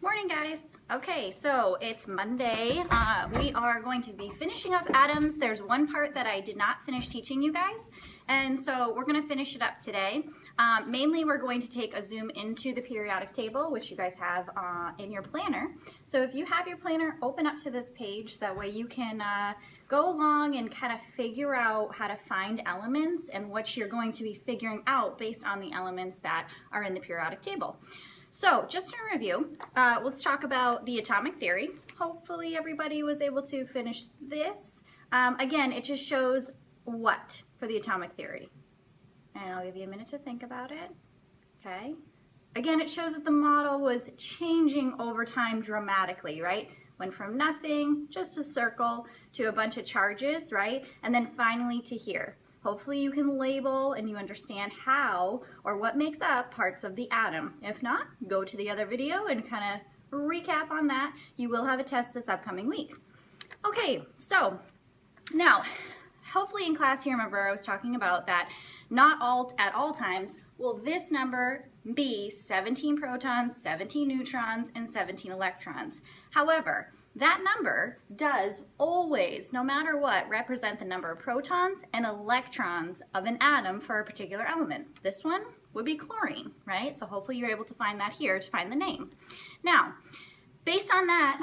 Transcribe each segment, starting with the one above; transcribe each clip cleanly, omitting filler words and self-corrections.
Morning, guys. Okay, so it's Monday. We are going to be finishing up atoms. There's one part that I did not finish teaching you guys, and so we're going to finish it up today. Mainly, we're going to take a zoom into the periodic table, which you guys have in your planner. So if you have your planner, open up to this page. That way you can go along and kind of figure out how to find elements and what you're going to be figuring out based on the elements that are in the periodic table. So just in review, let's talk about the atomic theory. Hopefully everybody was able to finish this. Again, it just shows what for the atomic theory. And I'll give you a minute to think about it. Okay. Again, it shows that the model was changing over time dramatically, right? Went from nothing, just a circle, to a bunch of charges, right? And then finally to here. Hopefully you can label and you understand how or what makes up parts of the atom. If not, go to the other video and kind of recap on that. You will have a test this upcoming week. Okay, so now, hopefully in class you remember I was talking about that not all at all times will this number be 17 protons, 17 neutrons, and 17 electrons. However, that number does always, no matter what, represent the number of protons and electrons of an atom for a particular element. This one would be chlorine, right? So hopefully you're able to find that here to find the name. Now, based on that,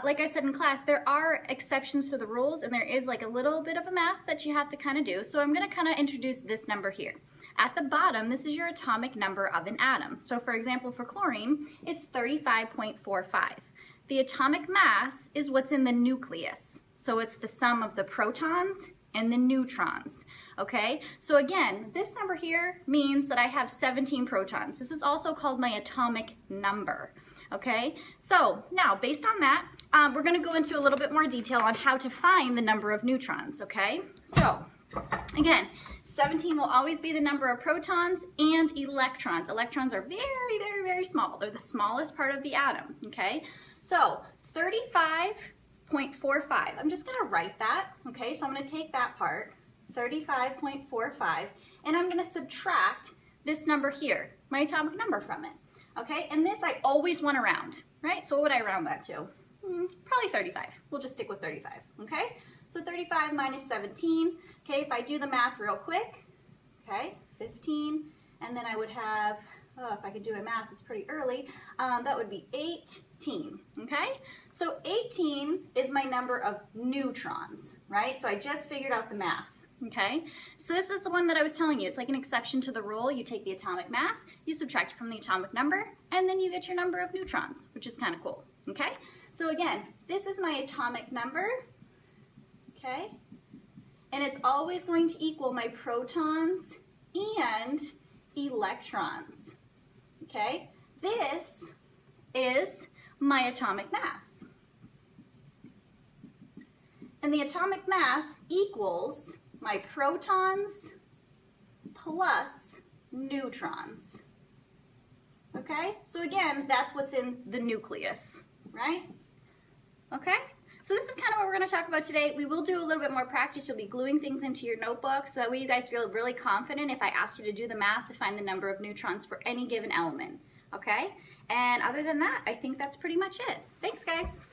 like I said in class, there are exceptions to the rules, and there is like a little bit of a math that you have to kind of do. So I'm going to kind of introduce this number here. At the bottom, this is your atomic number of an atom. So for example, for chlorine, it's 35.45. The atomic mass is what's in the nucleus. So it's the sum of the protons and the neutrons, okay? So again, this number here means that I have 17 protons. This is also called my atomic number, okay? So now, based on that, we're gonna go into a little bit more detail on how to find the number of neutrons, okay? So, again, 17 will always be the number of protons and electrons. Electrons are very, very, very small. They're the smallest part of the atom, okay? So 35.45, I'm just gonna write that, okay? So I'm gonna take that part, 35.45, and I'm gonna subtract this number here, my atomic number from it, okay? And this I always want to round, right? So what would I round that to? Probably 35. We'll just stick with 35, okay? So 35 minus 17, okay, if I do the math real quick, okay, 15, and then I would have, if I could do a math, it's pretty early, that would be 18, okay? So 18 is my number of neutrons, right? So I just figured out the math, okay? So this is the one that I was telling you. It's like an exception to the rule. You take the atomic mass, you subtract it from the atomic number, and then you get your number of neutrons, which is kind of cool, okay? So again, this is my atomic number, okay? And it's always going to equal my protons and electrons, okay? This is my atomic mass. And the atomic mass equals my protons plus neutrons, okay? So again, that's what's in the nucleus, right? Okay? So this is kind of what we're going to talk about today. We will do a little bit more practice. You'll be gluing things into your notebook so that way you guys feel really confident if I asked you to do the math to find the number of neutrons for any given element. Okay? And other than that, I think that's pretty much it. Thanks, guys.